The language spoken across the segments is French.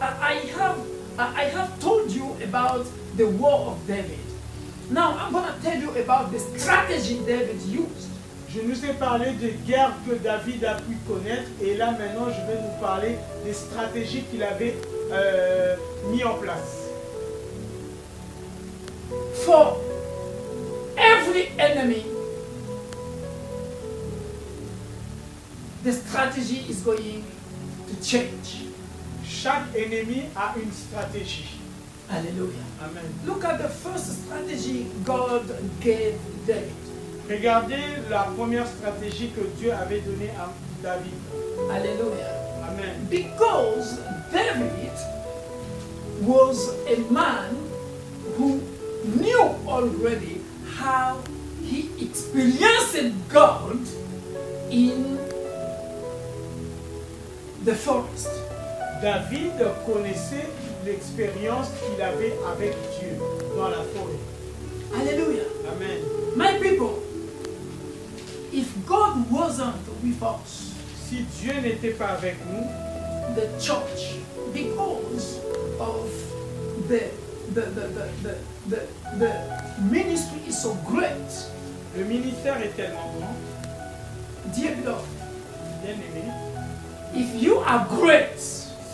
I have told you about the war of David. Now I'm going to tell you about the strategy David used. Je nous ai parlé des guerres que David a pu connaître et là maintenant je vais nous parler des stratégies qu'il avait mis en place. For every enemy, the strategy is going to change. Chaque ennemi a une stratégie. Hallelujah. Amen. Look at the first strategy God gave David. Regardez la première stratégie que Dieu avait donnée à David. Hallelujah. Amen. Because David was a man who knew already how he experienced God in the forest. David connaissait l'expérience qu'il avait avec Dieu dans la forêt. Hallelujah. Amen. My people, if God wasn't with us, Si Dieu n'était pas avec nous, the church, because of the ministry is so great, le ministère est tellement grand, dear beloved, bien aimé. if you are great,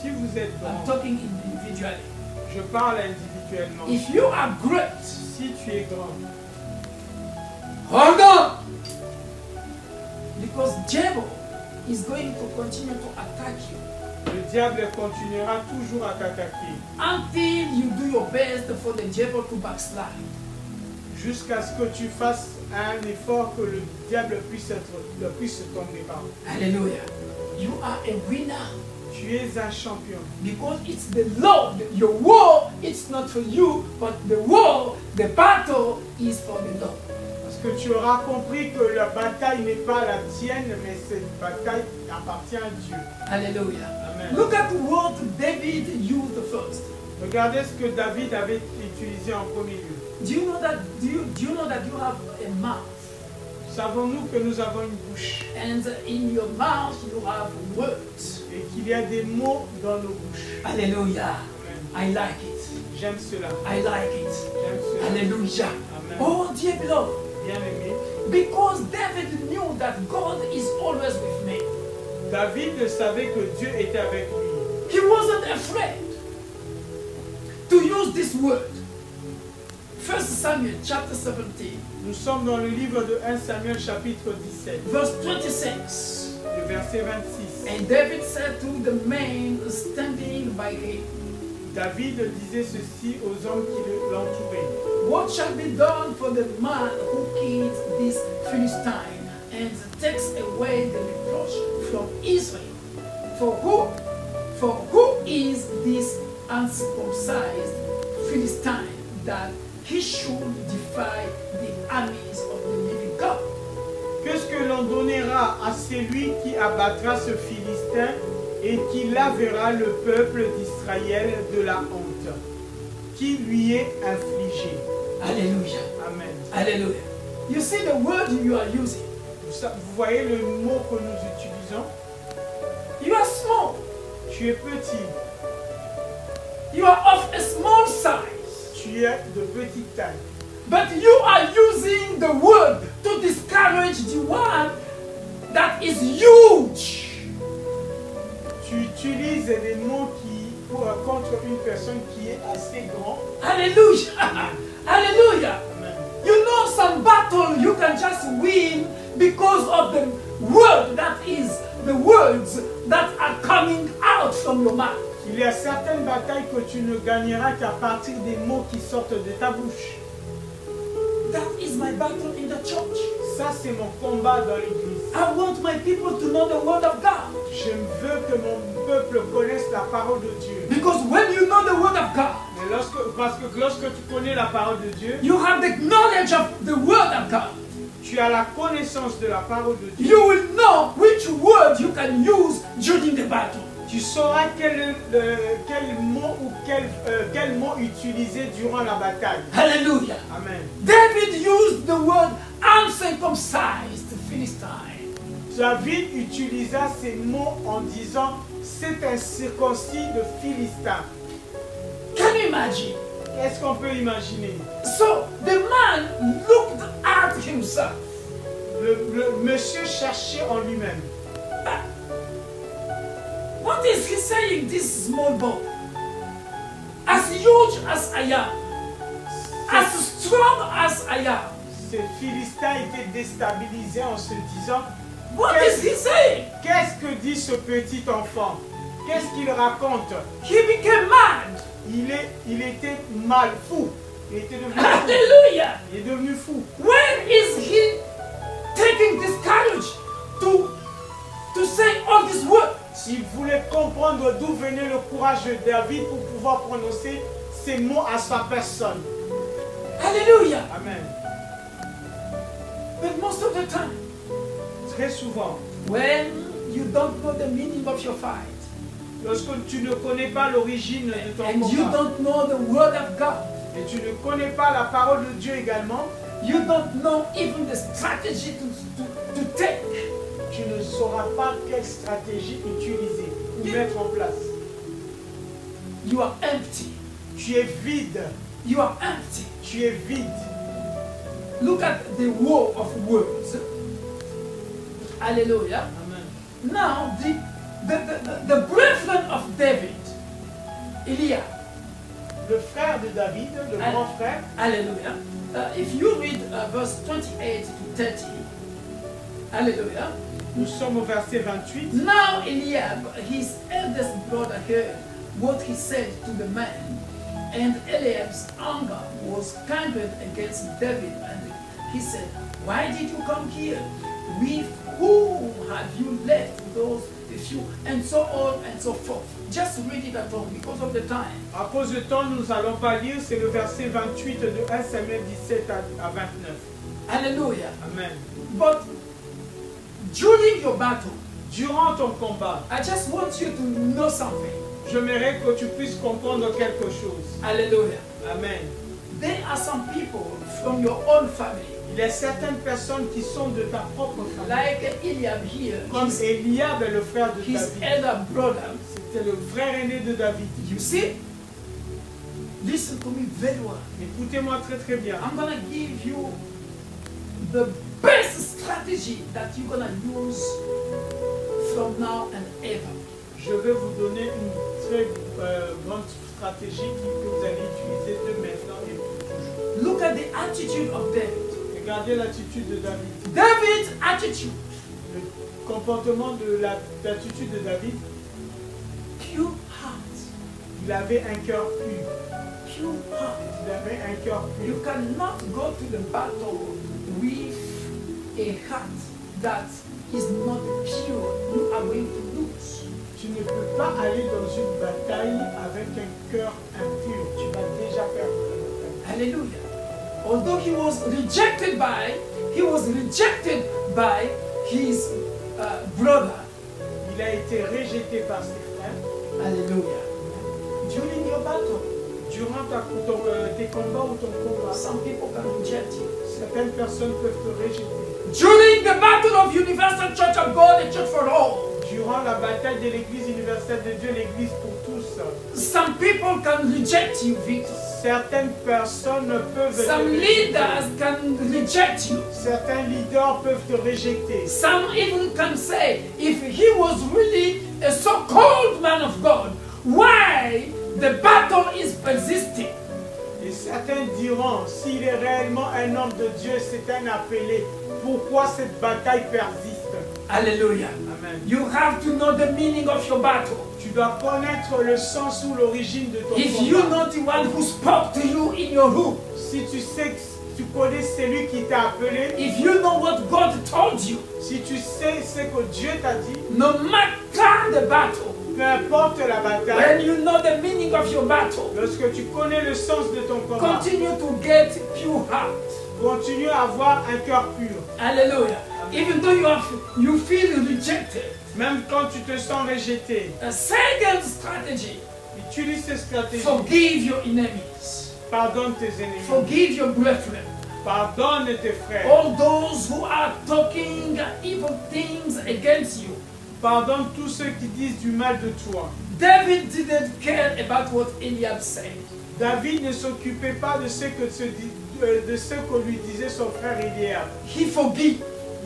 Si vous êtes I'm grand, talking individually, je parle individuellement. if you are great, Si tu es grand, hold on, because devil is going to continue to attack you le diable continuera toujours à t'attaquer until you do your best for the devil to backslide. jusqu'à ce que tu fasses un effort que le diable puisse tomber par. Hallelujah. You are a winner. Tu es un champion. Because it's the Lord. Your war, it's not for you, but the war, the battle is for the Lord. Parce que tu auras compris que la bataille n'est pas la tienne, mais cette bataille appartient à Dieu. Hallelujah. Amen. Look at what David used first. Regardez ce que David avait utilisé en premier lieu. Do you know that you have a mouth? Savons-nous que nous avons une bouche And in your mouth you have words. et qu'il y a des mots dans nos bouches? Hallelujah. Amen. I like it. J'aime cela. I like it. J'aime cela. Hallelujah. Amen. Oh dear beloved. Bien aimé. Because David knew that God is always with me. David savait que Dieu était avec lui. He wasn't afraid to use this word. 1 Samuel chapter 17, Nous sommes dans le livre de 1 Samuel chapitre 17, verse 26. le verset 26. And David said to the men standing by him, David disait ceci aux hommes qui l'entouraient. what shall be done for the man who kills this Philistine and takes away the reproach from Israel? For who is this uncircumcised Philistine that he should defy the armies of the living God? Qu'est-ce que l'on donnera à celui qui abattra ce Philistin et qui lavera le peuple d'Israël de la honte qui lui est infligée? Hallelujah. Amen. Hallelujah. You see the word you are using. Vous voyez le mot que nous utilisons? You are small. Tu es petit, You are of a small size. tu es de petite taille. But you are using the word to discourage the one that is huge. Tu utilises des mots contre une personne qui est assez grande. Hallelujah. Hallelujah. Amen. You know some battle you can just win because of the word that is the words that are coming out from your mouth. Il y a certaines batailles que tu ne gagneras qu'à partir des mots qui sortent de ta bouche. That is my battle in the church. Ça, c'est mon combat dans l'église. I want my people to know the word of God. Je veux que mon peuple connaisse la parole de Dieu. Because when you know the word of God, Mais parce que lorsque tu connais la parole de Dieu, you have the knowledge of the word of God. tu as la connaissance de la parole de Dieu. You will know which word you can use during the battle. Tu sauras quel mot utiliser durant la bataille. Hallelujah. Amen. David used the word uncircumcised Philistine. David utilisa ces mots en disant c'est un circoncis de Philistin. Can you imagine? Qu'est-ce qu'on peut imaginer? So the man looked at himself. Le monsieur cherchait en lui-même. What is he saying, this small boy? As huge as I am, as strong as I am. Ce Philistin était déstabilisé en se disant What is he saying? qu'est-ce que dit ce petit enfant? Qu'est-ce qu'il raconte? He became mad. Il était mal, fou. Il était devenu fou. Hallelujah. Il est devenu fou. Where is he taking this courage to say all these words? Il voulait comprendre d'où venait le courage de David pour pouvoir prononcer ces mots à sa personne. Hallelujah. Amen. But most of the time, Très souvent, when you don't know the meaning of your fight, lorsque tu ne connais pas l'origine de ton and you combat, don't know the word of God, et tu ne connais pas la parole de Dieu également, you don't know even the strategy to take. tu ne sauras pas quelle stratégie utiliser ou mettre en place. You are empty. Tu es vide. You are empty. Tu es vide. Look at the war of words. Hallelujah. Amen. Now, the brethren of David, Eliab. Le frère de David, le grand frère, Hallelujah. If you read verse 28 to 30, hallelujah. nous sommes au verset 28. Now Eliab, his eldest brother, heard what he said to the man, and Eliab's anger was kindled against David, and he said, "Why did you come here? With whom have you left those few?" And so on and so forth. Just read it at home because of the time. À cause de temps, nous n'allons pas lire, c'est le verset 28 de 1 Samuel 17 à 29. Hallelujah. Amen. But during your battle, Durant ton combat, I just want you to know something. j'aimerais que tu puisses comprendre quelque chose. Hallelujah. Amen. There are some people from your own family, Il y a certaines personnes qui sont de ta propre famille. like Eliab here, Comme Eliab est le frère de his David. elder brother. C'était le frère aîné de David. You see? Listen to me very well. Écoutez-moi très très bien. I'm gonna give you the best strategy that you're gonna use from now and ever. Je vais vous donner une très grande stratégie que vous allez utiliser de maintenant et pour toujours. Look at the attitude of David. Regardez l'attitude de David. David's attitude, Le comportement de l'attitude de David, pure heart, il avait un cœur pur. pure heart. Il avait un cœur pur. You cannot go to the battle with a heart that is not pure. You are going to lose. Tu ne peux pas aller dans une bataille avec un cœur impur. Tu vas déjà perdre la bataille. Hallelujah. Although he was rejected by his brother. Il a été rejeté par ses frères. Hallelujah. During your battle, Durant tes combats ou ton combat, some people can reject you. certaines personnes peuvent te rejeter. During the battle of Universal Church of God, the church for all, Durant la bataille de l'Église universelle de Dieu, l'Église pour tous, some people can reject you, Victor. certaines personnes peuvent Some te rejeter. leaders can reject you. Certains leaders peuvent te rejeter. Some even can say, if he was really a so-called man of God, why the battle is persisting? Et certains diront, s'il est réellement un homme de Dieu, c'est un appelé, pourquoi cette bataille persiste? Hallelujah. Amen. You have to know the meaning of your battle. Tu dois connaître le sens ou l'origine de ton If you combat. know the one who spoke to you in your room, Si tu sais, tu connais celui qui t'a appelé, if you know what God told you, si tu sais ce que Dieu t'a dit, no matter the battle, peu importe la when bataille, you know the meaning of your battle, lorsque tu connais le sens de ton combat, continue to get pure heart. continue à avoir un cœur pur. Hallelujah. Even though you feel rejected, Même quand tu te sens rejeté, a second strategy, utilise ces stratégies. forgive your enemies. Pardonne tes ennemis. Forgive your brethren. Pardonne tes frères. All those who are talking evil things against you. Pardonne tous ceux qui disent du mal de toi. David didn't care about what Eliab said. David ne s'occupait pas de ce que lui disait son frère Eliab. He forgave.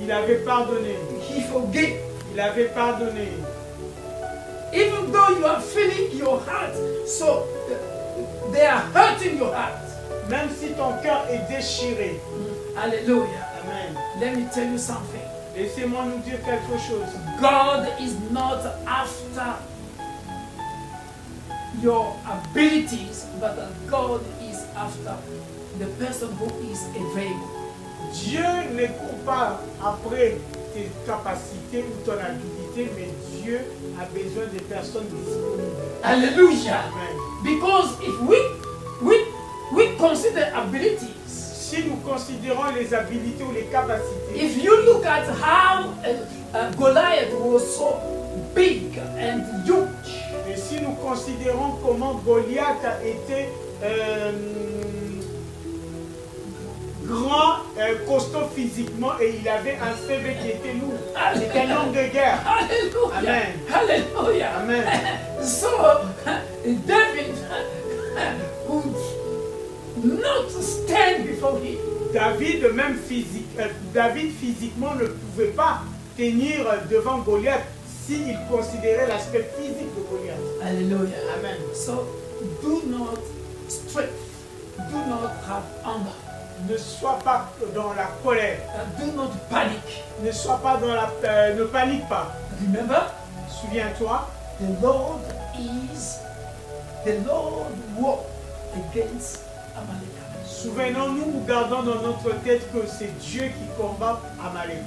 Il avait pardonné. He forgave. Il avait pardonné. Even though you are feeling your heart, so they are hurting your heart. Même si ton cœur est déchiré. Hallelujah. Amen. Let me tell you something. Laissez-moi nous dire quelque chose. God is not after your abilities, but God is after the person who is available. Dieu ne court pas après tes capacités ou ton habilité, mais Dieu a besoin de personnes disponibles. Hallelujah. Amen. Because if we consider abilities, Si nous considérons les habilités ou les capacités, if you look at how Goliath was so big and huge, et si nous considérons comment Goliath a été grand, costaud physiquement, et il avait un CV qui était lourd. C'était un homme de guerre. hallelujah, Amen. hallelujah. Amen. So David could not stand before him. David, même David physiquement ne pouvait pas tenir devant Goliath s'il considérait l'aspect physique de Goliath. Hallelujah. Amen. So do not strength, do not have anger, Ne sois pas dans la colère, do not panic. ne sois pas dans la, ne panique pas. Remember, Souviens-toi, the Lord war against Amalek. souvenons-nous ou gardons dans notre tête que c'est Dieu qui combat Amalek.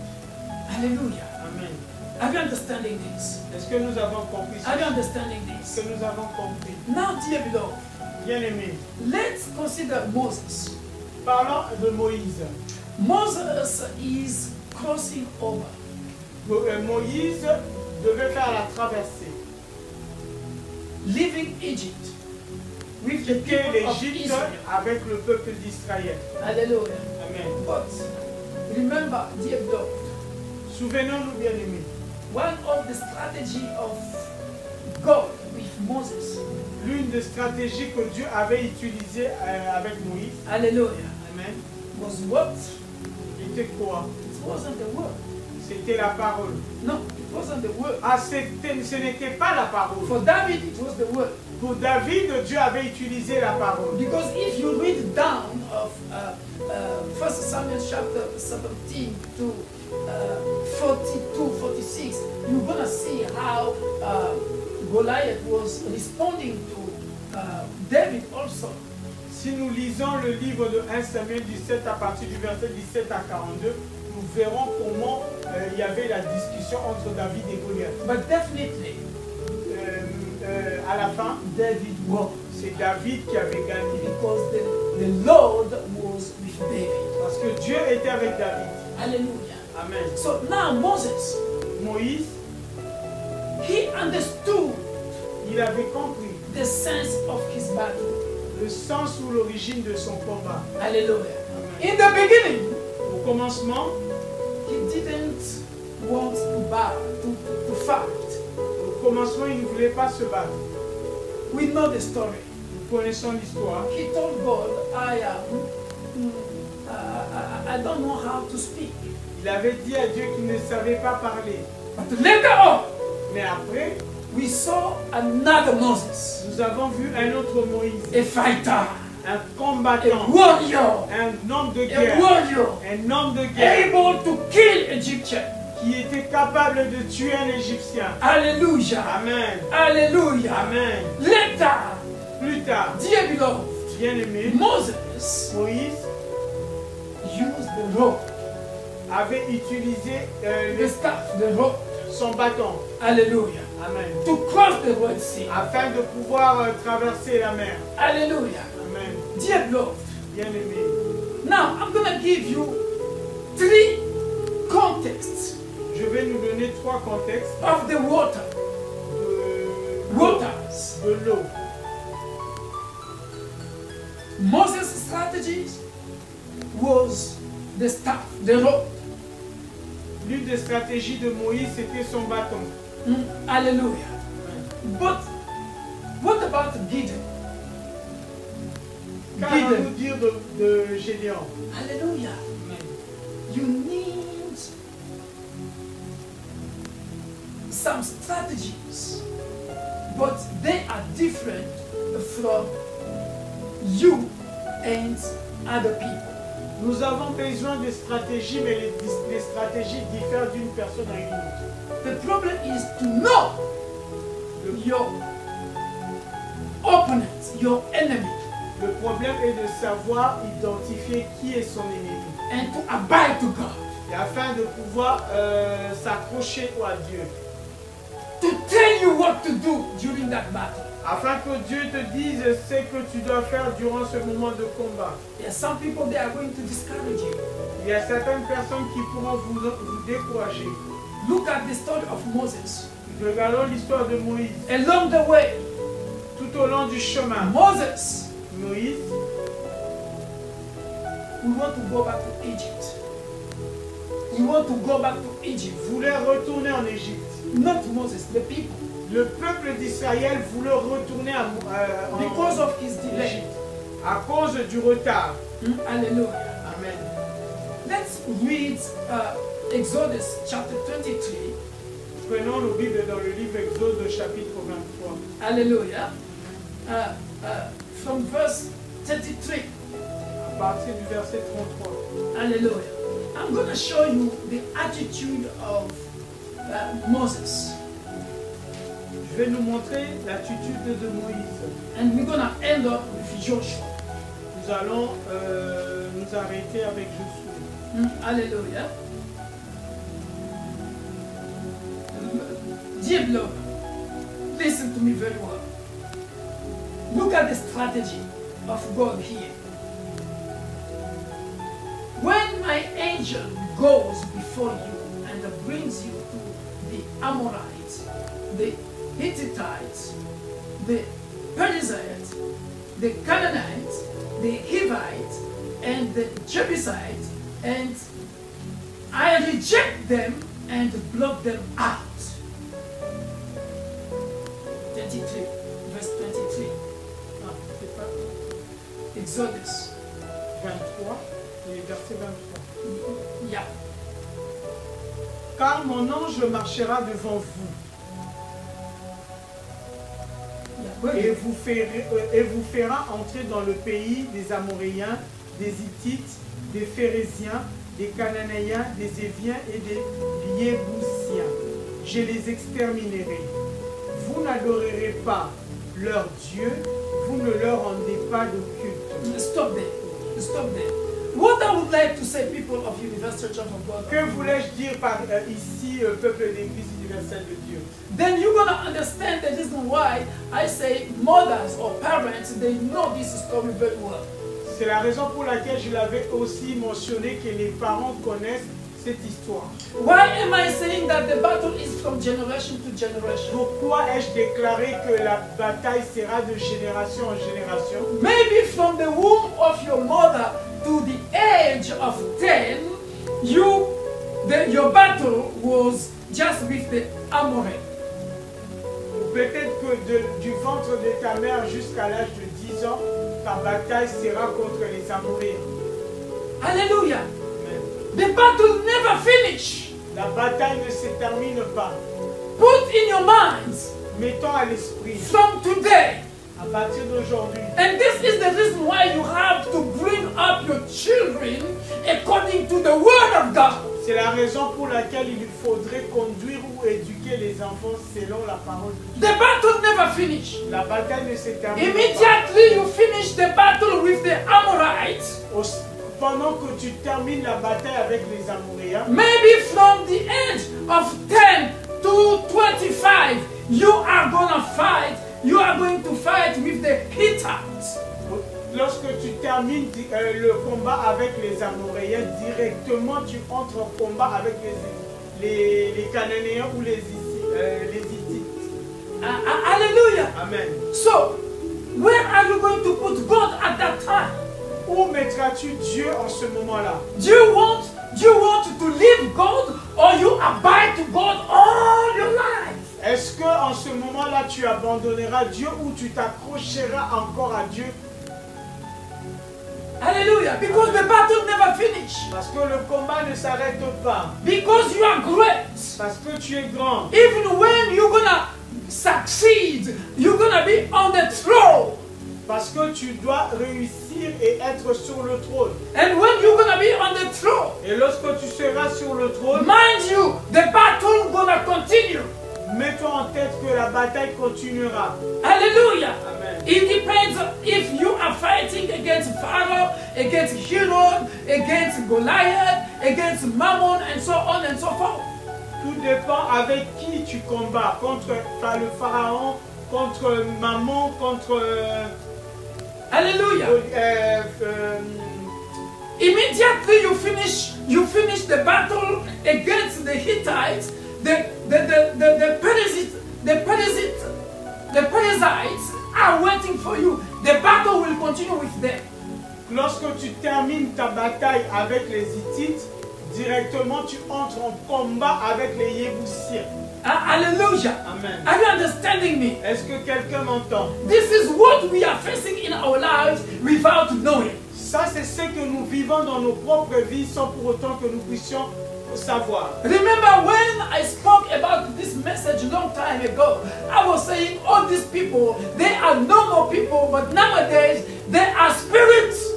Hallelujah. Amen. Are you understanding this? Est-ce que nous avons compris ça? Are you understanding Est-ce this? que nous avons compris? Now, dear beloved, Bien-aimés, let's consider Moses. parlons de Moïse. Moses is crossing over. Moïse devait faire la traversée. Leaving Egypt with the Quitter people of l'Égypte Israel. avec le peuple d'Israël. Hallelujah. Amen. But remember, dear beloved, Souvenons-nous, bien-aimés, one of the strategy of God with Moses, l'une des stratégies que Dieu avait utilisées avec Moïse, hallelujah, amen, was what? était quoi? It wasn't the word. C'était la parole. No, it wasn't the word. Ah, ce n'était pas la parole. For David, it was the word. Pour David, Dieu avait utilisé la parole. Because if you read down of 1 Samuel chapter 17 to 42, 46, you're going to see how Goliath was responding to David also. Si nous lisons le livre de 1 Samuel 17 à partir du verset 17 à 42, nous verrons comment il y avait la discussion entre David et Goliath. But definitely, À la fin, David won. c'est David qui avait gagné. Because the Lord was with David. Parce que Dieu était avec David. Hallelujah. Amen. So now Moses, Moïse, he understood il avait compris the sense of his battle. le sens ou l'origine de son combat. Hallelujah. Amen. In the beginning, Au commencement, he didn't want to fight. au commencement, il ne voulait pas se battre. We know the story. Nous connaissons l'histoire. He told God, I don't know how to speak. Il avait dit à Dieu qu'il ne savait pas parler. But later on, Mais après, we saw another Moses, nous avons vu un autre Moïse, a fighter, un a combattant, warrior, un homme de a guerre, warrior, un homme de guerre able to kill Egyptians. qui était capable de tuer un Égyptien. Hallelujah. Amen. Hallelujah. Amen. Later, Plus tard, dear beloved, bien-aimé, Moses Moïse used the rope, avait utilisé the staff, the rope. son bâton. Hallelujah. Amen. To cross the Red Sea. Afin de pouvoir traverser la mer. Hallelujah. Amen. Dear beloved, Bien-aimé. now I'm going to give you 3 contexts Je vais nous donner 3 contextes of the water. Waters. de l'eau. Moses' strategies, was the staff, the rod. L'une des stratégies de Moïse, c'était son bâton. Hallelujah. But what about Gideon? Qu'allons-nous dire de Gédéon? Hallelujah. You need some strategies, but they are different from you and other people. Nous avons besoin de stratégies, mais les stratégies diffèrent d'une personne à une autre. The problem is to know your opponent, your enemy, Le problème est de savoir identifier qui est son ennemi. and to abide to God. Et afin de pouvoir s'accrocher à Dieu. To tell you what to do during that battle. Afin que Dieu te dise ce que tu dois faire durant ce moment de combat. There are some people they are going to discourage you. Il y a certaines personnes qui pourront vous décourager. Look at the story of Moses. Regardons l'histoire de Moïse. Along the way, Tout au long du chemin, Moses, Moïse, we want to go back to Egypt. We want to go back to Egypt. voulait retourner en Égypte. Not Moses, the people. Le peuple d'Israël voulait retourner en Because of his delay. Égypte à cause du retard. Hallelujah. Amen. Let's read Exodus chapter 23. Prenons nos Bibles dans le livre Exode chapitre 23. Hallelujah. From verse 33. À partir du verset 33. Hallelujah. I'm going to show you the attitude of Moses. Je vais nous montrer l'attitude de Moïse. And we're going to end up with Joshua. Nous allons nous arrêter avec Josué. Hallelujah. Dear beloved, listen to me very well. Look at the strategy of God here. When my angel goes before you and brings you to the Amorites, the Hittites, the Perizzites, the Canaanites, the Hivites, and the Jebusites, and I reject them and block them out. 23, verse 23. Ah, c'est pas Exodus. 23, et verset 23. Yeah. Car mon ange marchera devant vous et vous fera entrer dans le pays des Amoréens, des Hittites, des Phéréziens, des Cananéens, des Éviens et des Yébousiens. Je les exterminerai. Vous n'adorerez pas leur Dieu, vous ne leur rendez pas de culte. Stop there. Stop there. What I would like to say, people of Universal Church of God, Que voulais-je dire par ici, peuple d'Église universelle de Dieu? then you're going to understand the reason why I say mothers or parents, they know this story very well. C'est la raison pour laquelle je l'avais aussi mentionné que les parents connaissent cette histoire. Why am I saying that the battle is from generation to generation? Pourquoi ai-je déclaré que la bataille sera de génération en génération? Maybe from the womb of your mother to the age of 10, your battle was just with the Amorite. Peut-être que du ventre de ta mère jusqu'à l'âge de 10 ans, ta bataille sera contre les Amoréens. Hallelujah. Amen. The battle never finish. La bataille ne se termine pas. Put in your minds Mettons à l'esprit, from today. à partir d'aujourd'hui, And this is the reason why you have to bring up your children according to the word of God. c'est la raison pour laquelle il faudrait conduire ou éduquer les enfants selon la parole de Dieu. The battle never finish. La bataille ne se termine pas. Immediately you finish the battle with the Amorites. Pendant que tu termines la bataille avec les Amoréens, Maybe from the age of 10 to 25, you are going to fight with the Hittites. lorsque tu termines le combat avec les Amoréens, directement tu entres en combat avec les Cananéens ou les Hittites. Hallelujah. Amen. So, where are you going to put God at that time? Où mettras Connaîtras-tu Dieu en ce moment-là? Do you want to leave God or you abide to God all your life? Est-ce que en ce moment-là tu abandonneras Dieu ou tu t'accrocheras encore à Dieu? Hallelujah. Because the battle never finishes. Parce que le combat ne s'arrête pas. Because you are great. Parce que tu es grand. Even when you're gonna succeed, you're gonna be on the throne. Parce que tu dois réussir et être sur le trône. And when you're gonna be on the throne, Et lorsque tu seras sur le trône, mind you, the battle gonna continue. mets-toi en tête que la bataille continuera. Hallelujah. Amen. It depends if you are fighting against Pharaoh, against Herod, against Goliath, against Mammon, and so on and so forth. Tout dépend avec qui tu combats. Contre le pharaon, contre Mammon, contre... Hallelujah. Immediately you finish the battle against the Hittites, the Perizzites are waiting for you. The battle will continue with them. Lorsque tu termines ta bataille avec les Hittites, directement tu entres en combat avec les Yébousiens. Hallelujah. Amen. Are you understanding me? Est-ce que quelqu'un m'entend? This is what we are facing in our lives without knowing. Ça, c'est ce que nous vivons dans nos propres vies sans pour autant que nous puissions savoir. Remember when I spoke about this message a long time ago, I was saying all these people, they are normal people, but nowadays they are spirits.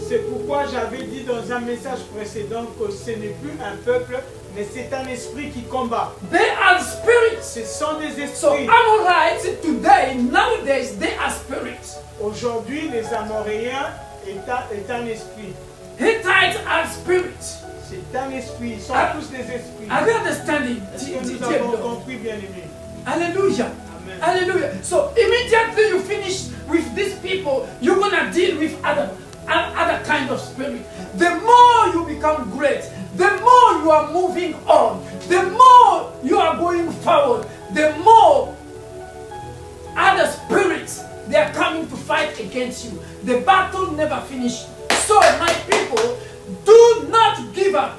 C'est pourquoi j'avais dit dans un message précédent que ce n'est plus un peuple, mais c'est un esprit qui combat. They are spirits. Ce sont des So esprits. Amorites today, nowadays, they are spirits. Aujourd'hui, les Amoréens est un esprit. Hittites are spirits. C'est un esprit. Ils sont tous des esprits. Are you understanding? Est-ce que nous avons compris, bien-aimés? Hallelujah. Amen. Hallelujah. So immediately you finish with these people, you're gonna deal with other kind of spirit. The more you become great, the more you are moving on, the more you are going forward, the more other spirits they are coming to fight against you. The battle never finishes. So my people, do not give up.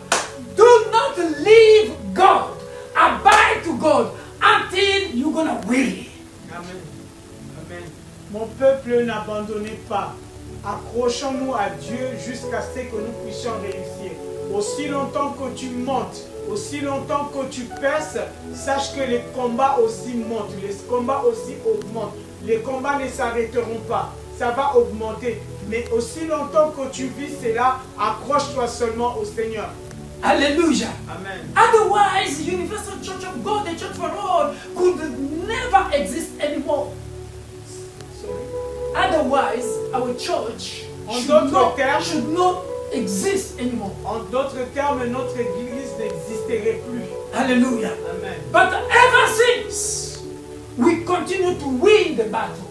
Do not leave God. Abide to God until you're gonna win. Amen. Amen. Mon peuple, n'abandonnez pas. Accrochons-nous à Dieu jusqu'à ce que nous puissions réussir. Aussi longtemps que tu montes, aussi longtemps que tu perces, sache que les combats aussi montent, les combats aussi augmentent. Les combats ne s'arrêteront pas, ça va augmenter. Mais aussi longtemps que tu vis cela, accroche-toi seulement au Seigneur. Hallelujah. Amen. Otherwise, Universal Church of God, the Church for All, could never exist anymore. Sorry. Otherwise, our church En d'autres termes, should not exist anymore. En d'autres termes, notre église n'existerait plus. Hallelujah. Amen. But ever since, we continue to win the battle.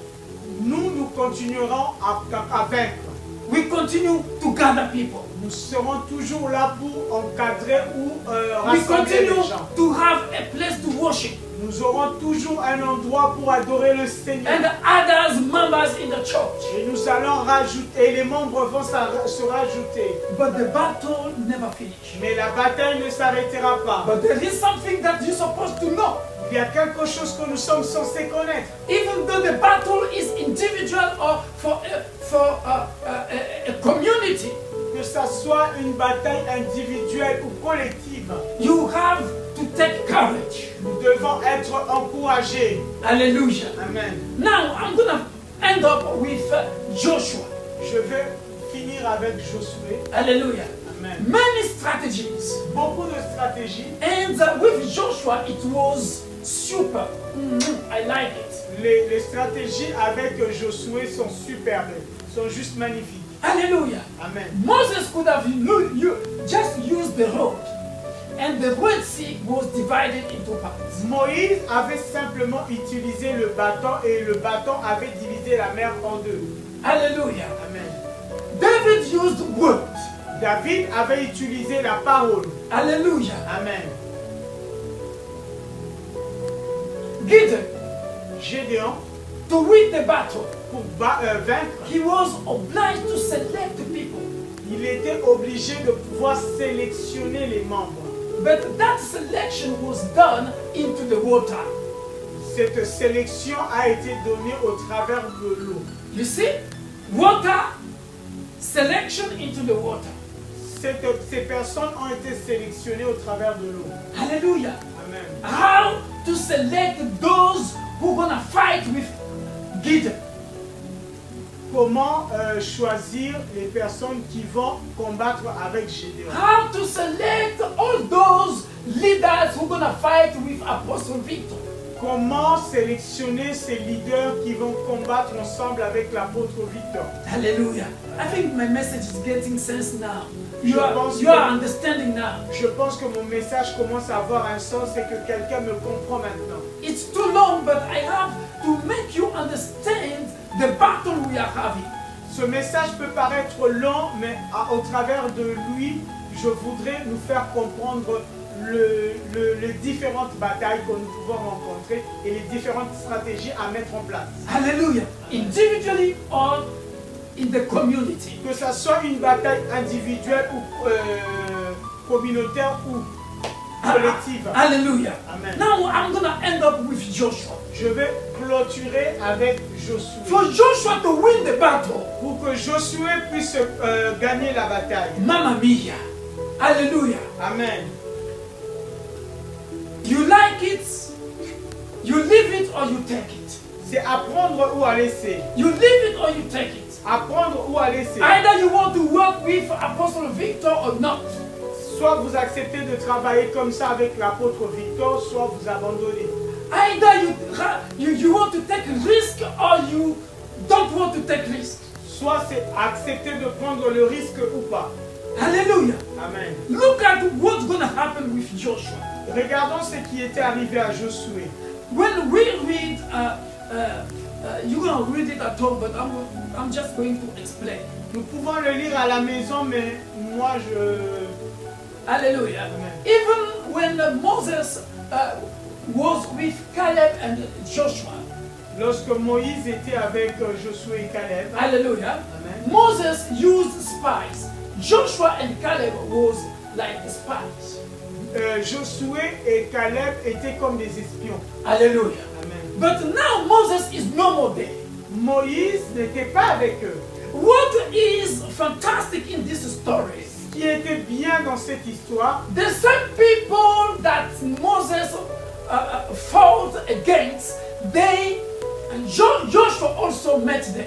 Nous continuerons à vaincre. We continue to gather people. Nous serons toujours là pour encadrer ou We rassembler les continue gens. to have a place to worship. Nous aurons toujours un endroit pour adorer le Seigneur. And others members in the church. Et nous allons rajouter, et les membres vont se rajouter. But the battle never finishes. Mais la bataille ne s'arrêtera pas. But there is something that you're supposed to know. Il y a quelque chose que nous sommes censés connaître. Even though the battle is individual or for a community, Que ça soit une bataille individuelle ou collective, you have to take courage. nous devons être encouragés. Hallelujah. Amen. Now I'm going to end up with Joshua. Je vais finir avec Josué. Hallelujah. Amen. Many strategies. Beaucoup de stratégies. And with Joshua, it was super. I like it. Les stratégies avec Josué sont superbes, sont juste magnifiques. Hallelujah. Amen. Moses could have just used the road, and the Red Sea was divided into parts. Moïse avait simplement utilisé le bâton et le bâton avait divisé la mer en deux. Hallelujah. Amen. David used words. David avait utilisé la parole. Hallelujah. Amen. Gideon, Gédéon, to win the battle, pour vaincre, he was obliged to select the people. il était obligé de pouvoir sélectionner les membres. But that selection was done into the water. Cette sélection a été donnée au travers de l'eau. You see? Water, selection into the water. Ces personnes ont été sélectionnées au travers de l'eau. Hallelujah. Amen. How to select those who are going to fight with Gideon. Comment choisir les personnes qui vont combattre avec Gédéon? How to select all those leaders who are going to fight with Apostle Victor. Comment sélectionner ces leaders qui vont combattre ensemble avec l'apôtre Victor? Hallelujah. I think my message is getting sense now. Je You pense are que- understanding now. Je pense que mon message commence à avoir un sens et que quelqu'un me comprend maintenant. It's too long, but I have to make you understand the battle we are having. Ce message peut paraître long, mais au travers de lui, je voudrais nous faire comprendre les différentes batailles que nous pouvons rencontrer et les différentes stratégies à mettre en place. Hallelujah. Individually or in the community. Que ce soit une bataille individuelle ou communautaire ou collective. Hallelujah. Amen. Now I'm going to end up with Joshua. Je vais clôturer avec Josué. For Joshua to win the battle, Pour que Josué puisse gagner la bataille. Mamma Mia. Hallelujah. Amen. You like it, you leave it or you take it. C'est apprendre ou à laisser. You leave it or you take it. Apprendre ou à laisser. Either you want to work with Apostle Victor or not. Soit vous acceptez de travailler comme ça avec l'apôtre Victor, soit vous abandonnez. Either you want to take risk or you don't want to take risk. Soit c'est accepter de prendre le risque ou pas. Hallelujah. Amen. Look at what's going to happen with Joshua. Regardons ce qui était arrivé à Josué. When we read, you're going to read it at home, but I'm just going to explain. Nous pouvons le lire à la maison, mais moi Hallelujah. Amen. Even when Moses was with Caleb and Joshua, lorsque Moïse était avec Josué et Caleb, hallelujah, Amen. Moses used spies. Joshua and Caleb was like the spies. Josué et Caleb étaient comme des espions. Hallelujah. Amen. But now Moses is no more there. Moïse n'était pas avec eux. What is fantastic in this story? Ce qui était bien dans cette histoire, The same people that Moses fought against, Joshua also met them.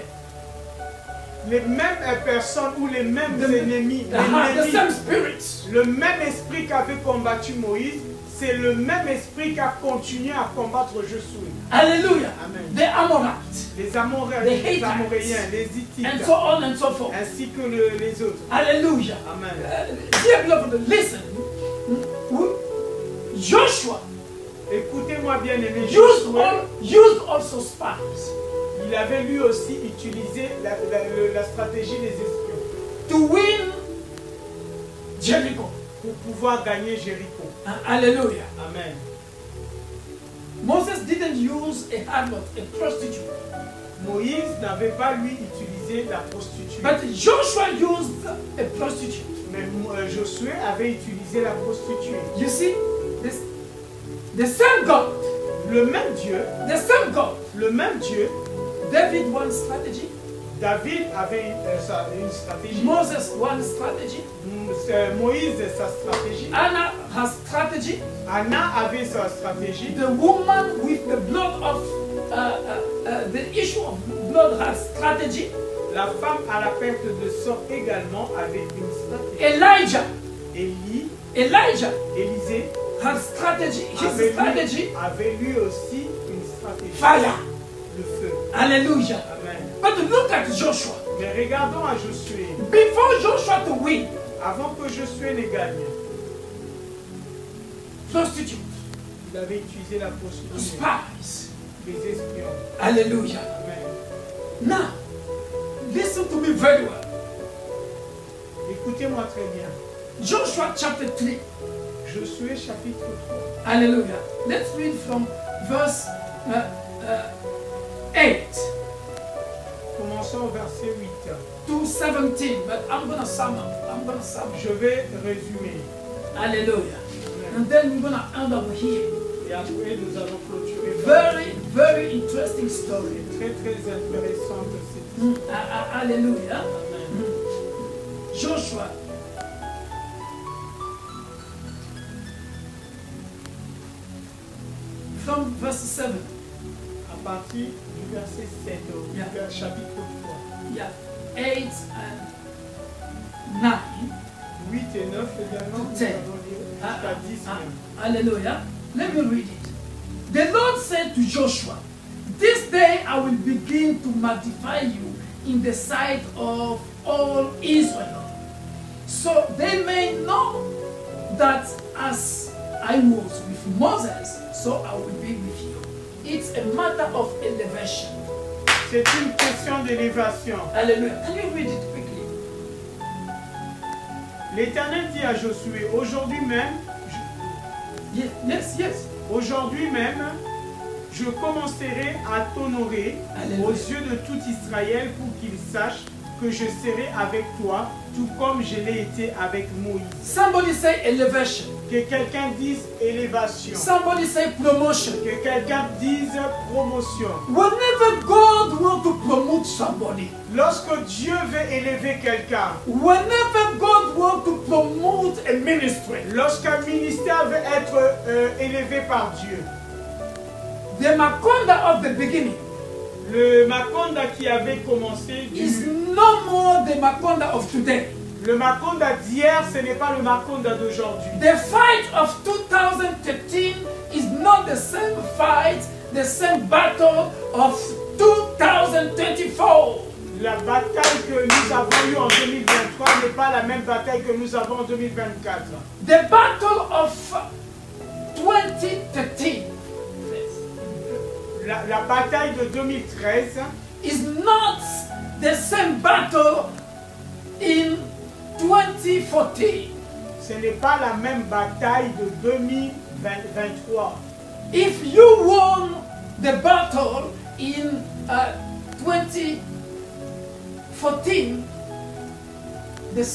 les mêmes personnes ou les mêmes The ennemis, the same spirits. le même esprit qu'avait combattu Moïse, c'est le même esprit qui a continué à combattre Josué. Hallelujah. Amen. The Amorites. Les Amoréens, The les Hittites. Amoréens, les Hittites, And so on and so forth. ainsi que les autres. Hallelujah. Amen. Dear beloved, listen. Joshua Écoutez-moi bien aimé, used also spies il avait lui aussi utilisé la stratégie des espions to win Jericho. pour pouvoir gagner Jéricho. Hallelujah. Amen. Moses didn't use a harlot, a prostitute. Moïse n'avait pas lui utilisé la prostituée. But Joshua used a prostitute. Mais Josué avait utilisé la prostituée. You see, the same God, Le même Dieu, the same God. David one strategy, David avait une stratégie. Moses one strategy, Moïse sa stratégie. Anna has strategy, Anna avait sa stratégie. the woman with the blood of the issue of blood has strategy, La femme à la perte de sang également avait une stratégie. Elijah Élisée has strategy, his strategy, avait lui aussi une stratégie. fire. Le feu. Hallelujah. Amen. But look at Joshua. Mais regardons à Josué. Before Joshua to win, Avant que Josué ne gagne, prostitute, il avait utilisé la prostituée, spies. les espions. Hallelujah. Amen. Now, listen to me very well. Écoutez-moi très bien. Joshua chapter 3. Josué chapitre 3. Hallelujah. Let's read from verse 8. Commençons commençons au verset 8. to 17, but I'm gonna sum up. Je vais résumer. Hallelujah. Amen. And then we're gonna end up here. Et après, nous allons clôturer par Very interesting story. très très intéressante cette histoire. Hallelujah. Amen. Joshua. From verse 7. À partir du verset 7 au Yeah. chapitre 3. Yeah. 8 and 9. 8 et 9 également, nous Ten. allons lire jusqu'à 10 même. Hallelujah. Let me read it. The Lord said to Joshua, "This day I will begin to magnify you in the sight of all Israel, so they may know that as I was with Moses, so I will be with you." It's a matter of elevation. C'est une question d'élévation. Hallelujah. Can you read it quickly? L'Éternel dit à Josué, aujourd'hui même, Yes. aujourd'hui même, je commencerai à t'honorer Alléluia. aux yeux de tout Israël pour qu'ils sachent que je serai avec toi, tout comme je l'ai été avec Moïse. Somebody say elevation. Que quelqu'un dise élévation. Somebody say promotion. Que quelqu'un dise promotion. Whenever God wants to promote somebody, Lorsque Dieu veut élever quelqu'un, whenever God wants to promote a ministry, lorsqu'un ministère veut être élevé par Dieu, the Makonda of the beginning le Makonda qui avait commencé, is no more the Makonda of today. le Makonda d'hier, ce n'est pas le Makonda d'aujourd'hui. The fight of 2013 is not the same fight, the same battle of 2024. La bataille que nous avons eue en 2023 n'est pas la même bataille que nous avons en 2024. The battle of 2013 La bataille de 2013 is not the same battle in 2014. ce n'est pas la même bataille de 2023. If you won the battle in 2014, the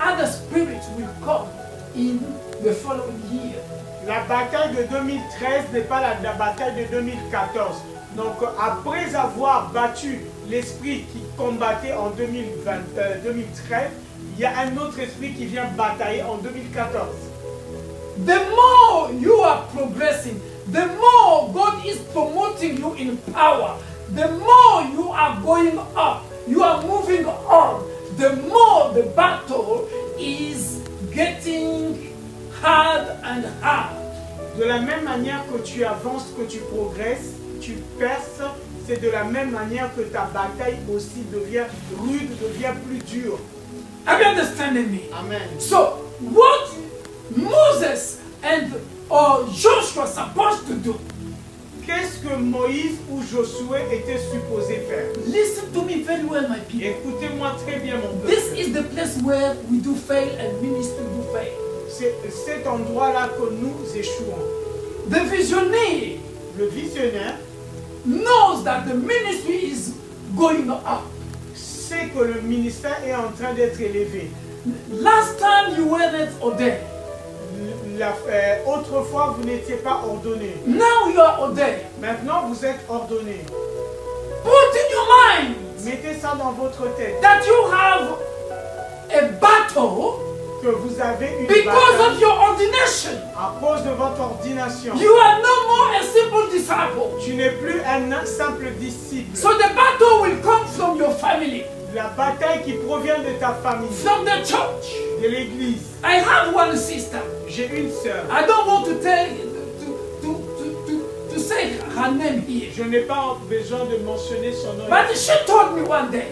other spirit will come in the following year. La bataille de 2013 n'est pas la bataille de 2014. Donc après avoir battu l'esprit qui combattait en 2013, il y a un autre esprit qui vient batailler en 2014. The more you are progressing, the more God is promoting you in power, the more you are going up, you are moving on, the more the battle is getting hard and hard. De la même manière que tu avances, que tu progresses, tu perces, c'est de la même manière que ta bataille aussi devient rude, devient plus dure. Are you understanding me? Amen. So, what Moses and Joshua supposed to do? Qu'est-ce que Moïse ou Josué étaient supposés faire? Listen to me very well, my people. Écoutez-moi très bien, mon This peuple. is the place where we do fail and ministry do fail. C'est cet endroit-là que nous échouons. The visionary Le visionnaire knows that the ministry is going up. sait que le ministère est en train d'être élevé. Last time you weren't ordained. Autrefois, vous n'étiez pas ordonné. Now you are ordained. Maintenant, vous êtes ordonné. Put in your mind Mettez ça dans votre tête. that you have a battle Que vous avez une because bataille of your ordination. à cause de votre ordination. You are no more a simple disciple. Tu n'es plus un simple disciple. So the battle will come from your family, La bataille qui provient de ta famille, from the church. de l'église. I have one sister. J'ai une sœur. I don't want to tell to say her name here. Je n'ai pas besoin de mentionner son nom. But she told me one day,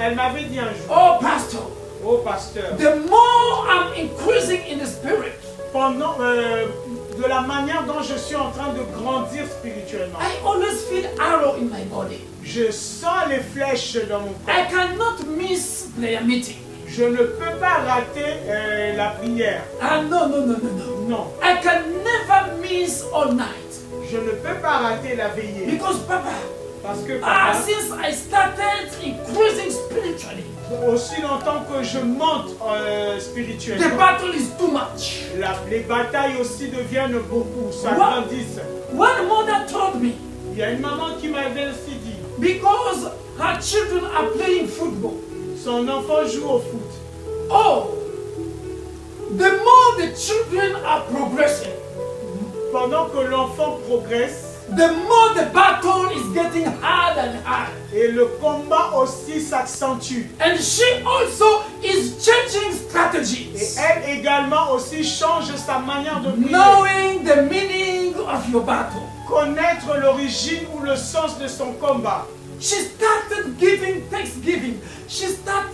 Elle m'avait dit un jour, "Oh, pastor, oh pasteur, the more I'm increasing in the spirit, pendant de la manière dont je suis en train de grandir spirituellement, I always feel arrow in my body. je sens les flèches dans mon corps. I cannot miss prayer meeting. Je ne peux pas rater la prière. Ah, no. Non, I can never miss all night. je ne peux pas rater la veillée. Because, Papa, Parce que papa, since I started increasing spiritually, aussi longtemps que je monte the spirituellement, battle is too much. les batailles aussi deviennent beaucoup, ça What? grandissent. One mother told me, Il y a une maman qui m'avait aussi dit, because her children are playing football, son enfant joue au foot. oh, the more the children are progressing, Pendant que l'enfant progresse, the more the battle is getting hard and hard. et le combat aussi s'accentue. And she also is changing Et strategies, elle également aussi change sa manière de prier. knowing the meaning of your battle. Connaître l'origine ou le sens de son combat. She started giving thanksgiving. She started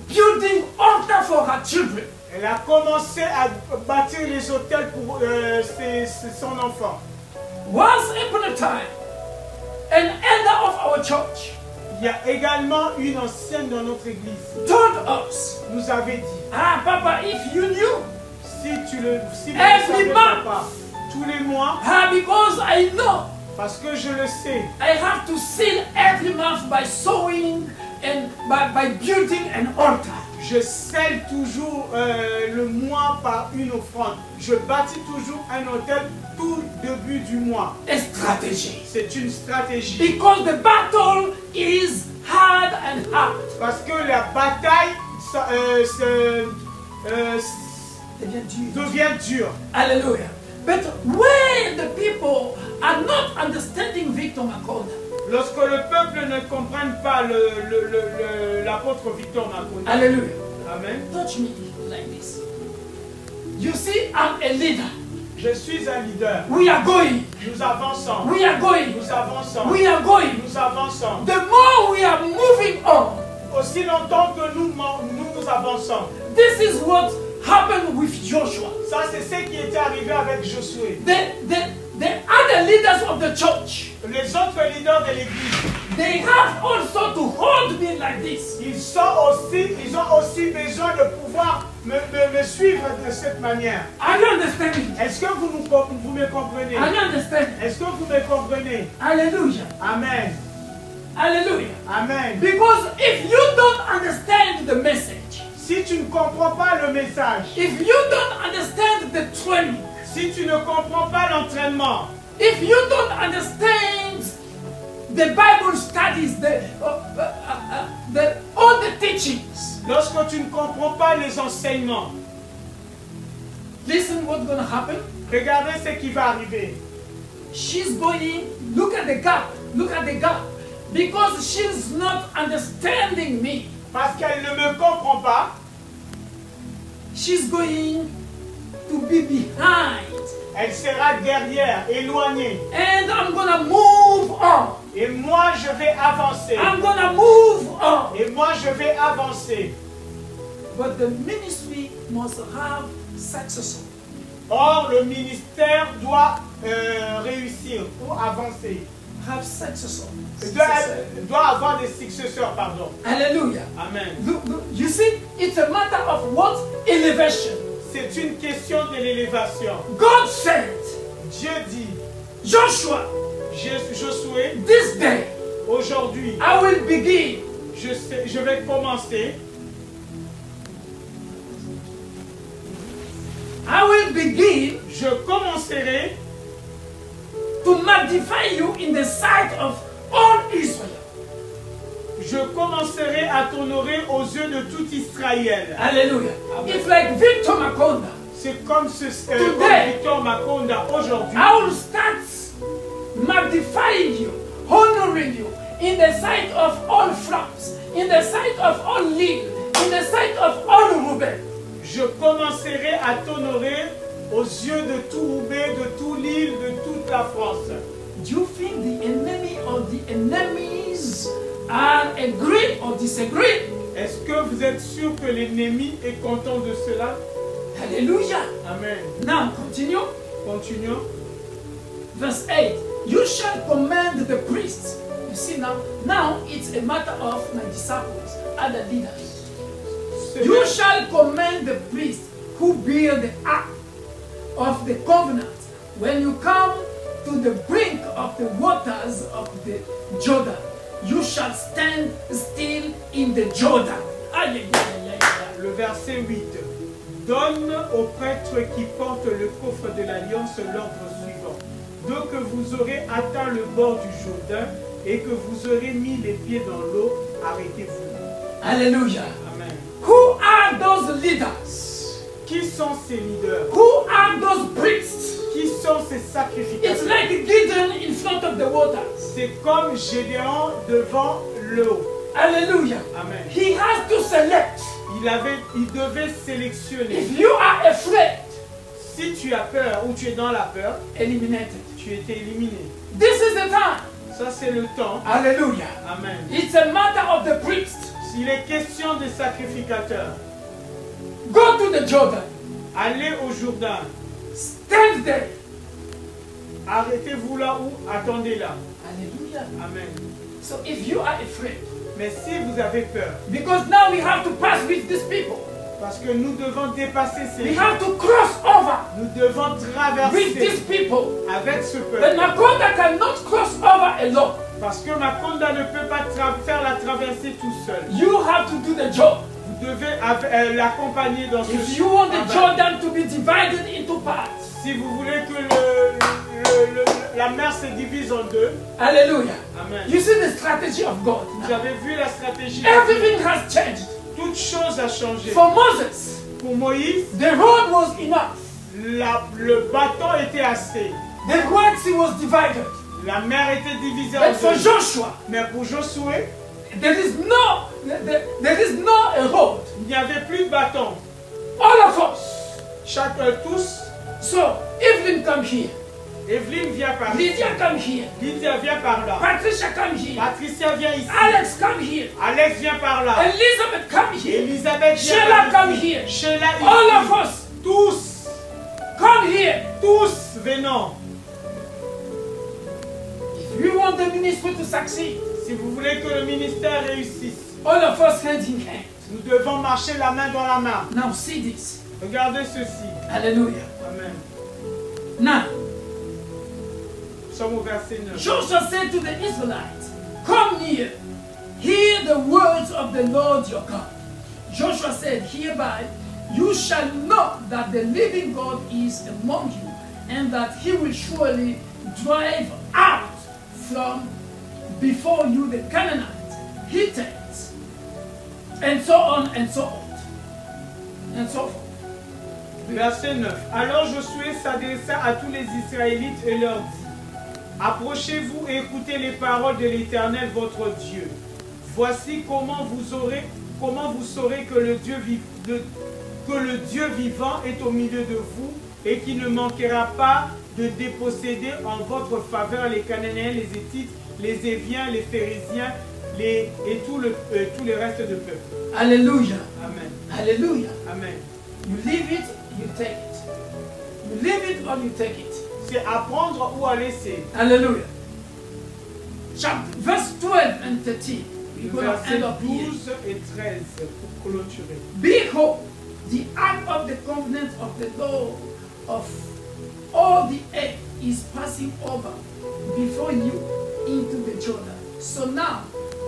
building altar for her children. Elle a commencé à bâtir les hôtels pour son enfant. Once upon a time, an elder of our church Il y a également une ancienne dans notre église told us, nous avait dit, Papa, if you knew, si vous le Every savez month. pas, tous les mois, because I know parce que je le sais, I have to seal every month by sowing and by building an altar. je scelle toujours le mois par une offrande. Je bâtis toujours un hôtel tout début du mois. A strategy. C'est une stratégie. Because the battle is hard and hard. Parce que la bataille devient dure. Hallelujah. But when the people are not understanding Victor Makonda, Lorsque le peuple ne comprenne pas l'apôtre Victor Makonda, hallelujah, Amen. touch me like this. You see, I'm a leader. Je suis un leader. We are going. Nous avançons. We are going. Nous avançons. We are going. Nous avançons. The more we are moving on, Aussi longtemps que nous avançons. this is what happened with Joshua. Ça, c'est ce qui était arrivé avec Josué. The other leaders of the church, Les autres leaders de l'église, they have also to hold me like this. ils ont aussi besoin de pouvoir me suivre de cette manière. Are you understanding? Est-ce que vous me comprenez? Are you understanding? Est-ce que vous me comprenez? Hallelujah. Amen. Hallelujah. Amen. Because if you don't understand the message, Si tu ne comprends pas le message, if you don't understand the training, si tu ne comprends pas l'entraînement, if you don't understand the Bible studies, all the teachings, lorsque tu ne comprends pas les enseignements, listen what's going to happen. regardez ce qui va arriver. She's going, look at the gap, because she's not understanding me. Parce qu'elle ne me comprend pas, She's going to be behind, elle sera derrière, éloignée. and I'm going to move on. Et moi, je vais avancer. I'm going to move on. Et moi, je vais avancer. But the ministry must have successor. Or, le ministère doit réussir ou avancer. Have successor. Doit avoir des successeurs, pardon. Hallelujah. Amen. Look, you see, it's a matter of what? Elevation. C'est une question de l'élévation. God said, Dieu dit, Joshua, Josué, this day aujourd'hui, I will begin. je vais commencer. I will begin Je commencerai to magnify you in the sight of all Israel. Je commencerai à t'honorer aux yeux de tout Israël. Hallelujah. Amen. It's like Victor Makonda. C'est comme Today, Victor Makonda aujourd'hui. I will start magnifying you, honoring you in the sight of all France, in the sight of all Lille, in the sight of all Roubaix. Je commencerai à t'honorer aux yeux de tout Roubaix, de tout Lille, de toute la France. Do you think the enemy or the enemies are agree or disagree? Est-ce que vous êtes sûr que l'ennemi est content de cela? Hallelujah. Amen. Now continue. Continuons. Verse 8. You shall command the priests. You see now it's a matter of my disciples, other leaders. You shall command the priests who bear the ark of the covenant when you come to the brink of the waters of the Jordan. You shall stand still in the Jordan. Aïe, aïe, aïe, aïe, aïe. Le verset 8. Donne au prêtre qui porte le coffre de l'alliance l'ordre suivant. Dès que vous aurez atteint le bord du Jourdain et que vous aurez mis les pieds dans l'eau, arrêtez-vous. Hallelujah. Amen. Who are those leaders? Qui sont ces leaders? Who are those priests? Qui sont ces It's sacrificateurs? like Gideon in front of the waters. C'est comme Gédéon devant l'eau. Hallelujah. Amen. He has to select. Il devait sélectionner. If you are afraid, Si tu as peur ou tu es dans la peur, eliminate it. tu étais éliminé. This is the time. Ça, c'est le temps. Hallelujah. Amen. It's a matter of the priest. S'il est question des sacrificateurs, Go to the Jordan. allez au Jourdain. Stand there. Arrêtez-vous là ou attendez là. Hallelujah. Amen. So if you are afraid, Mais si vous avez peur, because now we have to pass with these people. parce que nous devons dépasser We ces gens, have to cross over nous devons with traverser these people. avec ce But peuple. Nakonda cannot cross over alone. Parce que Makonda ne peut pas faire la traversée tout seul. You have to do the job. Vous devez l'accompagner dans ce If you want the travail. Jordan to be divided into parts, Si vous voulez que la mer se divise en deux, hallelujah. Amen. You see the strategy of God. Vous avez vu la stratégie. Everything has changed. Toute chose a changé. For Moses, Pour Moïse, the road was enough. le bâton était assez. The Red Sea was divided. La mer était divisée en But for deux. Joshua, Mais pour Josué, there is no a road. il n'y avait plus de bâton. All of us. Tous, So Evelyn come here. Evelyne vient par ici. Lydia come here. Lydia vient par là. Patricia come here. Patricia vient ici. Alex come here. Alex vient par là. Elizabeth come here. Elisabeth vient Sheila par come ici. here. Sheila ici. All of us Tous, come here. tous venons. If you want the ministry to succeed, Si vous voulez que le ministère réussisse, all of us hand in hand. nous devons marcher la main dans la main. Now see this. Regardez ceci. Hallelujah. Amen. Now, Nous sommes au verset 9. Joshua said to the Israelites, come near, hear the words of the Lord your God. Joshua said, hereby you shall know that the living God is among you, and that he will surely drive out from before you the Canaanites, Hittites, and so on and so on, and so forth. Verset 9. Alors Josué s'adressa à tous les Israélites et leur dit, approchez-vous et écoutez les paroles de l'Éternel votre Dieu. Voici comment vous saurez que le Dieu vivant est au milieu de vous et qui ne manquera pas de déposséder en votre faveur les Cananéens, les Héthites, les Éviens, les Phérésiens et tout le reste de peuple. Hallelujah. Amen. Hallelujah. Amen. You leave it, you take it. You leave it or you take it. C'est à prendre ou à laisser. Hallelujah. Verse 12 and 13. We're going to Versets end up here. 12 et 13 pour clôturer. Behold, the ark of the covenant of the Lord of all the earth is passing over before you into the Jordan. So now,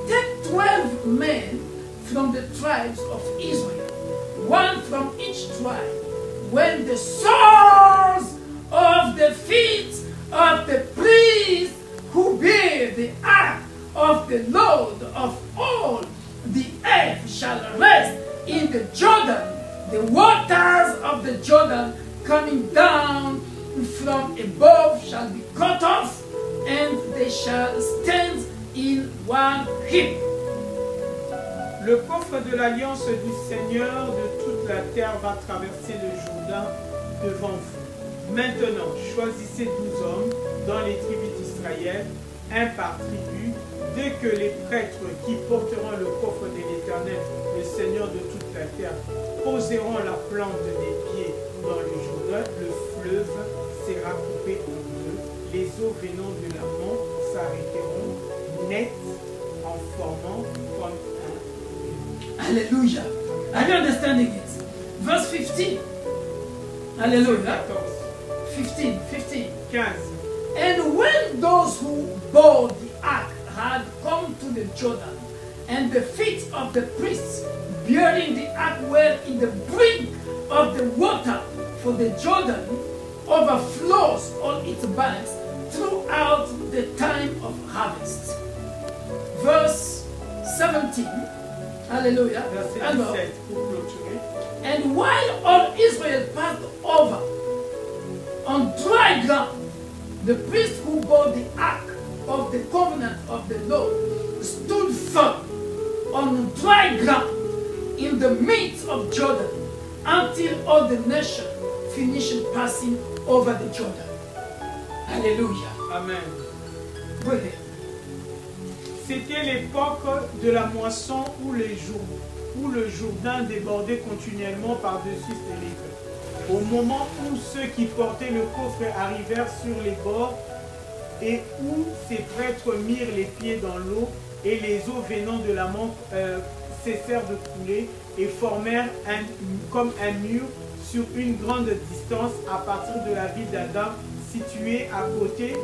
take 12 men from the tribes of Israel, one from each tribe. When the soles of the feet of the priests who bear the ark of the Lord of all the earth shall rest in the Jordan, the waters of the Jordan coming down from above shall be cut off, and they shall stand in one heap. Le coffre de l'alliance du Seigneur de toute la terre va traverser le Jourdain devant vous. Maintenant, choisissez 12 hommes dans les tribus d'Israël, un par tribu, dès que les prêtres qui porteront le coffre de l'Éternel, le Seigneur de toute la terre, poseront la plante des pieds dans le Jourdain, le fleuve sera coupé en deux, les eaux venant de l'amont s'arrêteront net en formant comme un. Hallelujah. Are you understanding it? Verse 15. Hallelujah. 14, 15. 15. And when those who bore the ark had come to the Jordan, and the feet of the priests bearing the ark were in the brink of the water, for the Jordan overflows on its banks throughout the time of harvest. Verse 17. Hallelujah. Verset Alors, 17 pour clôturer. and while all Israel passed over on dry ground, the priest who bore the ark of the covenant of the Lord stood firm on dry ground in the midst of Jordan until all the nation finished passing over the Jordan. Hallelujah. Amen. Go ahead. C'était l'époque de la moisson où le Jourdain débordait continuellement par-dessus ses rives. Au moment où ceux qui portaient le coffre arrivèrent sur les bords et où ces prêtres mirent les pieds dans l'eau et les eaux venant de la manque cessèrent de couler et formèrent comme un mur sur une grande distance à partir de la ville d'Adam située à côté,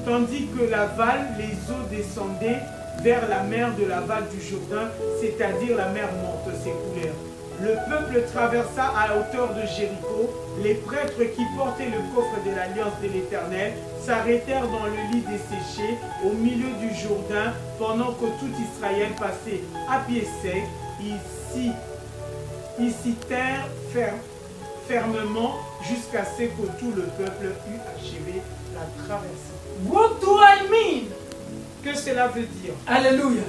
tandis que l'aval, les eaux descendaient vers la mer de l'aval du Jourdain, c'est-à-dire la mer morte, s'écoulèrent. Le peuple traversa à la hauteur de Jéricho. Les prêtres qui portaient le coffre de l'alliance de l'Éternel s'arrêtèrent dans le lit desséché au milieu du Jourdain pendant que tout Israël passait à pied sec. Ils s'y tinrent fermement jusqu'à ce que tout le peuple eût achevé la traversée. What do I mean? Que cela veut dire? Hallelujah.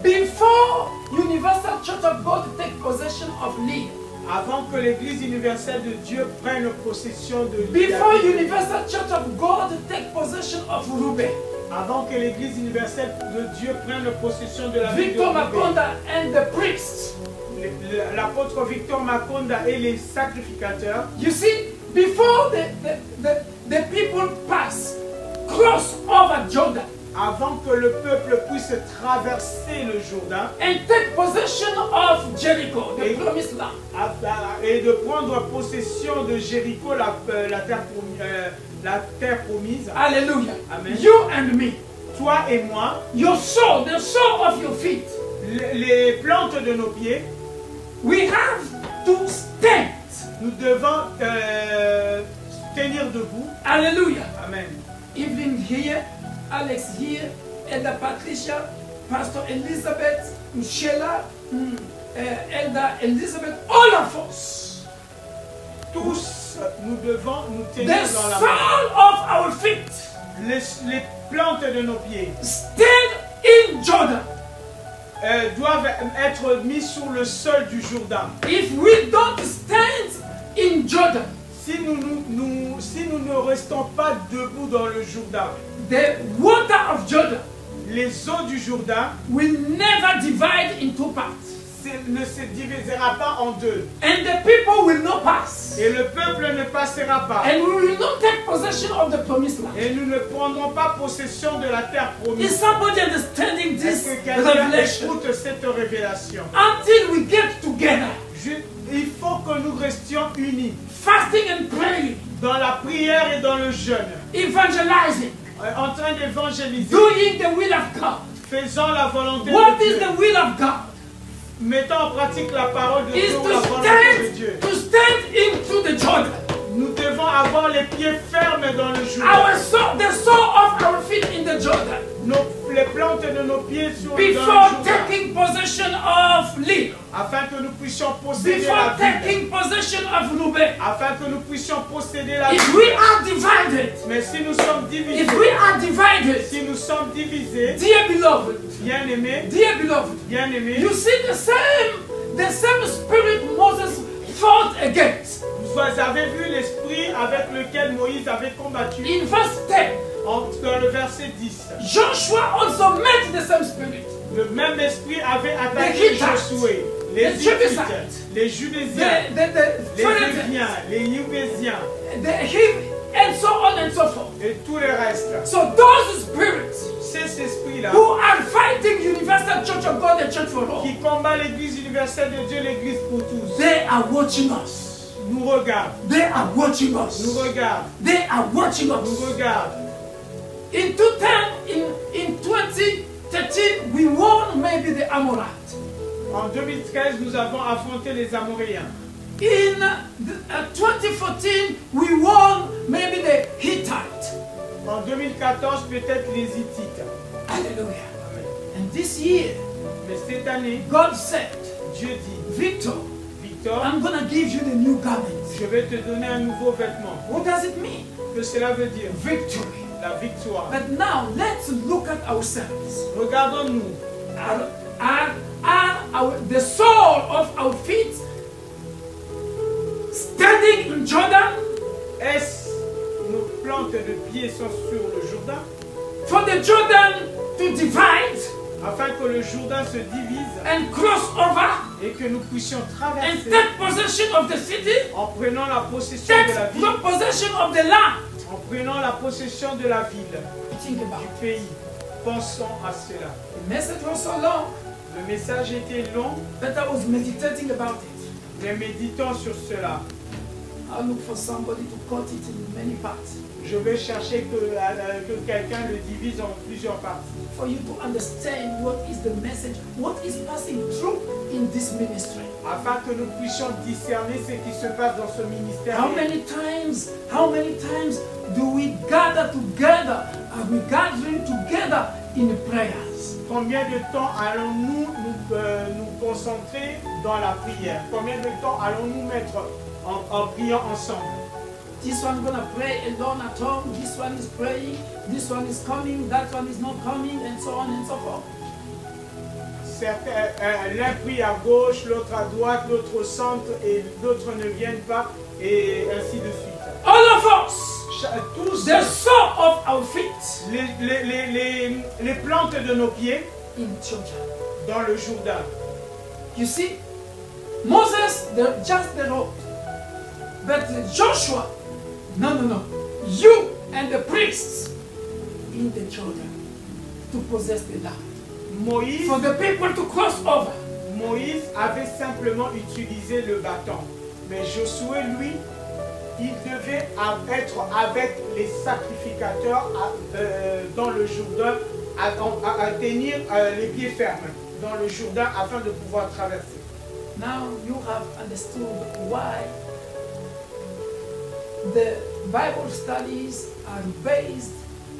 Before Universal Church of God take possession of Leah, Avant que l'Église universelle de Dieu prenne possession de before l'Église, Universal Church of God take possession of Ruben, avant que l'Église universelle de Dieu prenne possession de la ville de Victor Roubaix, Makonda and the priests, l'apôtre Victor Makonda et les sacrificateurs, you see, before the people cross over Jordan avant que le peuple puisse traverser le Jourdain and take possession of Jericho, the Et- promised land, et de prendre possession de Jéricho, la terre promise, hallelujah, Amen. you and me, toi et moi, your soul, the sole of your feet, les plantes de nos pieds, we have to stand, nous devons tenir debout. hallelujah. Amen. Evelyn here, Alex here, Elder Patricia, Pastor Elizabeth, Michela, Elder Elizabeth, all of us. Tous, nous devons nous The tenir dans la main. sole of our feet Les plantes de nos pieds stand in Jordan. doivent être mis sur le sol du Jourdain. If we don't stand in Jordan, Si nous ne restons pas debout dans le Jourdain, the water of Jordan les eaux du Jourdain will never divide in two parts. ne se divisera pas en deux. And the people will not pass. Et le peuple ne passera pas. And we will not take possession of the promised land. Et nous ne prendrons pas possession de la terre Is promise. somebody understanding Est-ce this que quelqu'un revelation? écoute cette révélation? Until we get together, Il faut que nous restions unis fasting and praying, dans la prière et dans le jeûne, evangelizing, en train d'évangéliser, doing the will of God. faisant la volonté What de is Dieu, the will of God? mettant en pratique la parole de Is Dieu ou to la volonté de Dieu. stand into the Jordan. Nous devons avoir les pieds fermes dans le jour. The sole of our feet in the Jordan. Les plantes de nos pieds sur Before dans le Jourdain, taking possession of Lee, afin que nous puissions posséder before la ville, taking possession of Ruben. afin que nous puissions posséder la If ville. we are divided, Mais si nous sommes divisés, if we are divided, si nous sommes divisés, dear beloved, bien-aimés, you see the same spirit Moses fought against. vous avez vu l'esprit avec lequel Moïse avait combattu In verse 10, dans le verset 10. Joshua also met the same spirit. Le même esprit avait attaqué Les Hittites, Josué, les les Hittites, Jebusites, les Judésiens, les Philistines, Hébriens, les Yubésiens the Hiv, and so on and so forth. et tout le reste. So those spirits C'est cet esprit-là who are fighting Universal Church of God, the Church for All, qui combat l'Église universelle de Dieu, l'Église pour tous. they are watching us. nous regardent. They are watching us. Nous regardent. They are watching Nous us. regardent. In 2013, we won maybe the Amorites. En 2013, nous avons affronté les Amoréens. In 2014, we won maybe the Hittites. En 2014, peut-être les Hittites. Hallelujah. Amen. And this year, Mais cette année, God said, Dieu dit, Victor, Victor, I'm going to give you the new garment. je vais te donner un nouveau vêtement. What does it mean? Que cela veut dire Victory. la victoire. But now, let's look at ourselves. Regardons-nous. The sole of our feet standing in Jordan Est-ce nos plantes de pieds sont sur le Jourdain for the Jordan to divide afin que le Jourdain se divise and cross over et que nous puissions and traverser take possession of the city, en prenant la possession take de la ville, possession of the land? en prenant la possession de la ville, Think about du it. pays. Pensons à cela. The message was so long, Le message était long, but I was meditating about it. mais méditons sur cela. I'll look for somebody to cut it in many parts Je vais chercher que quelqu'un le divise en plusieurs parties. for you to understand what is the message, what is passing through in this ministry. Afin que nous puissions discerner ce qui se passe dans ce ministère. How many times do we gather together? Are we gathering together in prayers? Combien de temps allons-nous nous concentrer dans la prière? Combien de temps allons-nous mettre en priant ensemble? This one gonna pray alone at home, this one is praying, this one is coming, that one is not coming, and so on and so forth. L'un prie à gauche, l'autre à droite, l'autre au centre et d'autres ne viennent pas et ainsi de suite. All of us, Tous the sole of our feet les plantes de nos pieds in Jordan. dans le Jourdain. You see, Moses, just the road. But Joshua, no. You and the priests in the Jordan to possess the land. Moïse, For the people to cross over. Moïse avait simplement utilisé le bâton. Mais Josué, lui, il devait être avec les sacrificateurs dans le Jourdain, à tenir les pieds fermes dans le Jourdain afin de pouvoir traverser. Now you have understood why the Bible studies are based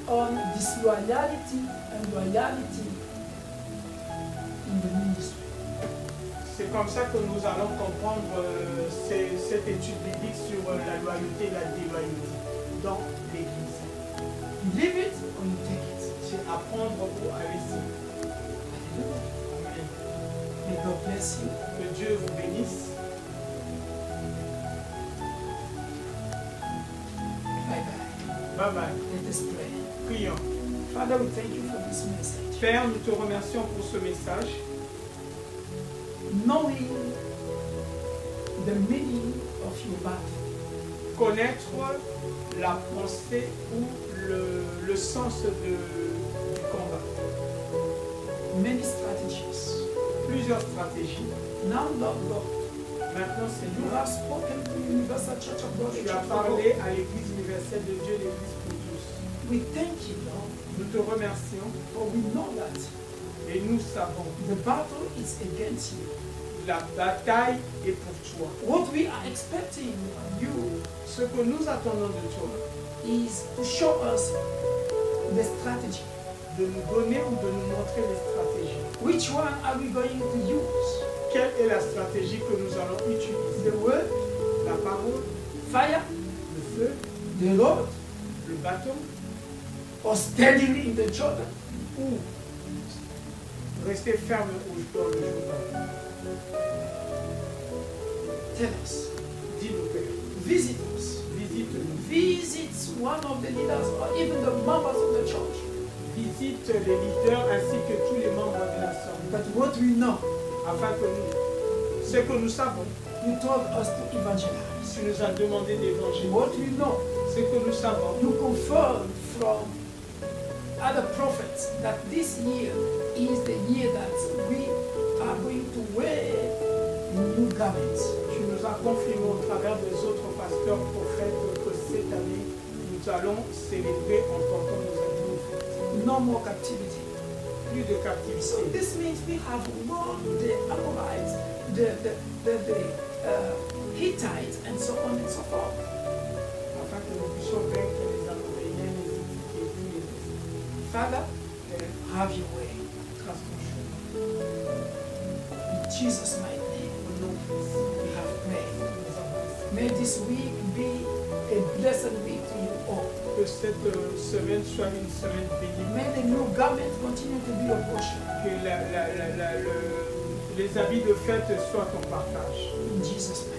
on disloyalty and loyalty in the ministry. C'est comme ça que nous allons comprendre cette étude biblique sur la loyauté et la déloyauté dans l'Église. You leave it or you take it. C'est apprendre ou à laisser. Amen. May God bless you. Que Dieu vous bénisse. Bye bye. Bye bye. Let us pray. Prions. Father, we thank you for this message. Père, nous te remercions pour ce message. Knowing the meaning of your battle. Connaître la pensée ou le sens du combat. Many strategies. Plusieurs stratégies. Now, Lord God, Maintenant, you Seigneur, have spoken to Universal Church of God. tu as parlé à l'Église universelle de Dieu, l'Église pour tous. We thank you, Lord, Nous te remercions for we know that et nous savons the battle is against you. la bataille est pour toi. What we are expecting you Ce que nous attendons de toi, is to show us the strategy. de nous donner ou de nous montrer les stratégies. Which one are we going to use? Quelle est la stratégie que nous allons utiliser? The word, La parole, fire, le feu, the Lord, le bâton or standing in the Jordan? ou rester ferme dans le Jourdain? Tell us. Dis-nous, Père. Visit us. Visite-nous. Visit one of the leaders or even the members of the church. Visite les leaders ainsi que tous les membres de l'Assemblée. But what we know, Afin que nous, ce que nous savons, you told us to evangelize. tu nous as demandé d'évangéliser. What we know, Ce que nous savons, you confirm from other prophets that this year is the year that we are going to wear new garments. tu nous as confirmé au travers des autres pasteurs prophètes que cette année, nous allons célébrer en portant nos habits de fête. No more captivity. Plus de So captivité. this means we have won the Amorites, the Hittites, and so on and so forth. Afin que nous puissions vaincre les Amoréens, les Hittites et tous les autres. Father, have your way. Trace ton chemin. In Jesus' mighty name, Au nom de Jésus, we have prayed. nous avons prié. May this week be a blessed week to you all. Que cette semaine soit une semaine bénie. May the new garment continue to be your portion. Que les habits de fête soient ton partage. In Jesus' name.